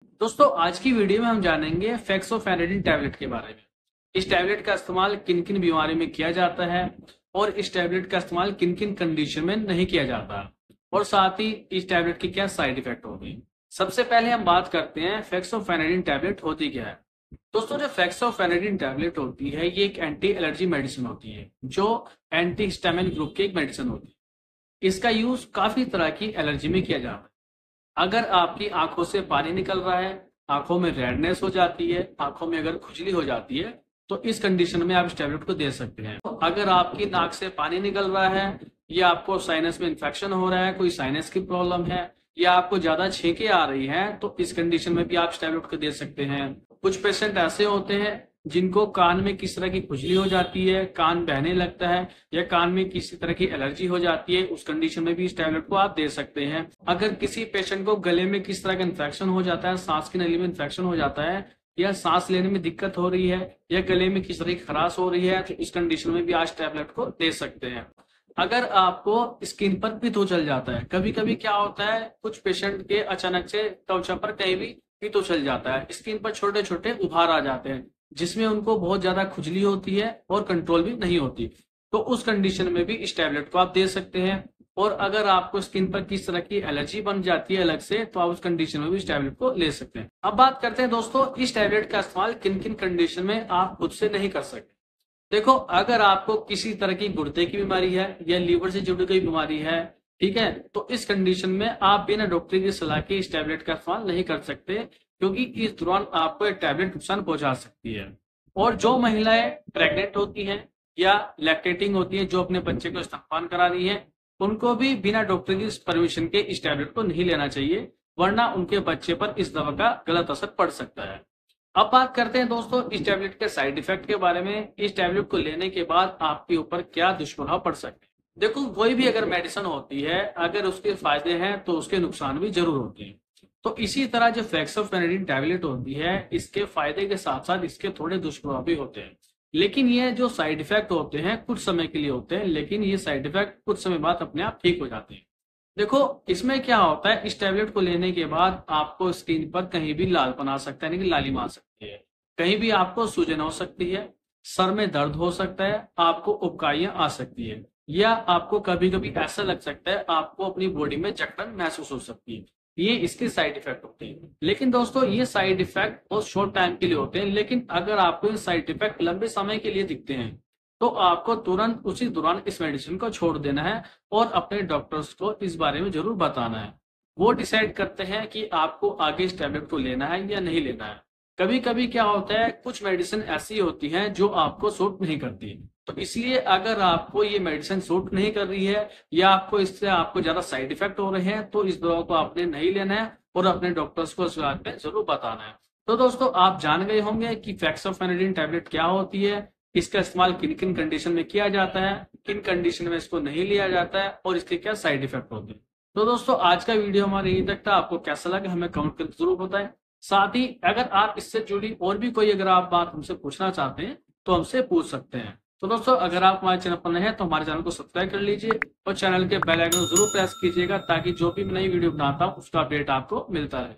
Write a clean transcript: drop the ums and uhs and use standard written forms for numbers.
दोस्तों आज की वीडियो में हम जानेंगे फेक्सोफेनेडिन टैबलेट के बारे में। इस टैबलेट का इस्तेमाल किन किन बीमारियों में किया जाता है और इस टैबलेट का इस्तेमाल किन किन कंडीशन में नहीं किया जाता और साथ ही इस टैबलेट के क्या साइड इफेक्ट होंगे। सबसे पहले हम बात करते हैं फेक्सोफेनेडिन टैबलेट होती क्या है। दोस्तों जो फेक्सोफेनेडिन टैबलेट होती है ये एक एंटी एलर्जी मेडिसिन होती है जो एंटी हिस्टामिन ग्रुप की एक मेडिसिन होती है। इसका यूज काफी तरह की एलर्जी में किया जाता है। अगर आपकी आंखों से पानी निकल रहा है, आंखों में रेडनेस हो जाती है, आंखों में अगर खुजली हो जाती है तो इस कंडीशन में आप इस टैबलेट को दे सकते हैं। तो अगर आपकी नाक से पानी निकल रहा है या आपको साइनस में इन्फेक्शन हो रहा है, कोई साइनस की प्रॉब्लम है या आपको ज्यादा छींकें आ रही हैं तो इस कंडीशन में भी आप इस टैबलेट को दे सकते हैं। कुछ पेशेंट ऐसे होते हैं जिनको कान में किस तरह की खुजली हो जाती है, कान बहने लगता है या कान में किसी तरह की एलर्जी हो जाती है, उस कंडीशन में भी इस टैबलेट को आप दे सकते हैं। अगर किसी पेशेंट को गले में किस तरह का इन्फेक्शन हो जाता है, सांस की नली में इन्फेक्शन हो जाता है या सांस लेने में दिक्कत हो रही है या गले में किस तरह की खराश हो रही है तो इस कंडीशन में भी आज टैबलेट को दे सकते हैं। अगर आपको स्किन पर पित्त चल जाता है, कभी कभी क्या होता है कुछ पेशेंट के अचानक से त्वचा पर कहीं भी पित्त चल जाता है, स्किन पर छोटे छोटे उभार आ जाते हैं जिसमें उनको बहुत ज्यादा खुजली होती है और कंट्रोल भी नहीं होती, तो उस कंडीशन में भी इस टैबलेट को आप दे सकते हैं। और अगर आपको स्किन पर किस तरह की एलर्जी बन जाती है अलग से तो आप उस कंडीशन में भी इस टैबलेट को ले सकते हैं। अब बात करते हैं दोस्तों इस टैबलेट का इस्तेमाल किन किन कंडीशन में आप खुद से नहीं कर सकते। देखो अगर आपको किसी तरह की गुर्दे की बीमारी है या लीवर से जुड़ी कोई बीमारी है, ठीक है, तो इस कंडीशन में आप बिना डॉक्टर की सलाह के इस टैबलेट का इस्तेमाल नहीं कर सकते क्योंकि इस दौरान आपको एक टैबलेट नुकसान पहुंचा सकती है। और जो महिलाएं प्रेग्नेंट होती हैं या लैक्टेटिंग होती हैं, जो अपने बच्चे को स्तनपान करा रही हैं, उनको भी बिना डॉक्टर की परमिशन के इस टैबलेट को नहीं लेना चाहिए, वरना उनके बच्चे पर इस दवा का गलत असर पड़ सकता है। अब बात करते हैं दोस्तों इस टैबलेट के साइड इफेक्ट के बारे में। इस टैबलेट को लेने के बाद आपके ऊपर क्या दुष्प्रभाव पड़ सकते हैं। देखो कोई भी अगर मेडिसिन होती है, अगर उसके फायदे हैं तो उसके नुकसान भी जरूर होते हैं। तो इसी तरह जो फेक्सोफेनेडिन टैबलेट होती है इसके फायदे के साथ साथ इसके थोड़े दुष्प्रभाव भी होते हैं। लेकिन ये जो साइड इफेक्ट होते हैं कुछ समय के लिए होते हैं, लेकिन ये साइड इफेक्ट कुछ समय बाद अपने आप ठीक हो जाते हैं। देखो इसमें क्या होता है, इस टैबलेट को लेने के बाद आपको स्किन पर कहीं भी लालपन आ सकता है, यानी कि लालिमा आ सकती है, कहीं भी आपको सूजन हो सकती है, सर में दर्द हो सकता है, आपको उबकाइयां आ सकती है या आपको कभी कभी ऐसा लग सकता है आपको अपनी बॉडी में जकड़न महसूस हो सकती है। ये इसके साइड इफेक्ट होते हैं। लेकिन दोस्तों ये साइड इफेक्ट बहुत शॉर्ट टाइम के लिए होते हैं, लेकिन अगर आपको ये साइड इफेक्ट लंबे समय के लिए दिखते हैं तो आपको तुरंत उसी दौरान इस मेडिसिन को छोड़ देना है और अपने डॉक्टर्स को इस बारे में जरूर बताना है। वो डिसाइड करते हैं कि आपको आगे इस टैबलेट को लेना है या नहीं लेना है। कभी कभी क्या होता है कुछ मेडिसिन ऐसी होती हैं जो आपको सूट नहीं करती, तो इसलिए अगर आपको ये मेडिसिन सूट नहीं कर रही है या आपको इससे आपको ज्यादा साइड इफेक्ट हो रहे हैं तो इस दवा को आपने नहीं लेना है और अपने डॉक्टर्स को इस बारे में जरूर बताना है। तो दोस्तों आप जान गए होंगे कि फेक्सोफेनेडिन टैबलेट क्या होती है, इसका इस्तेमाल किन किन कंडीशन में किया जाता है, किन कंडीशन में इसको नहीं लिया जाता है और इसके क्या साइड इफेक्ट होते हैं। तो दोस्तों आज का वीडियो हमारे यहीं तक था। आपको कैसा लगा हमें कमेंट करके जरूर बताएं। साथ ही अगर आप इससे जुड़ी और भी कोई अगर आप बात हमसे पूछना चाहते हैं तो हमसे पूछ सकते हैं। तो दोस्तों अगर आप हमारे चैनल पर नए हैं तो हमारे चैनल को सब्सक्राइब कर लीजिए और चैनल के बेल आइकन को जरूर प्रेस कीजिएगा ताकि जो भी मैं नई वीडियो बनाता हूँ उसका अपडेट आपको मिलता रहे।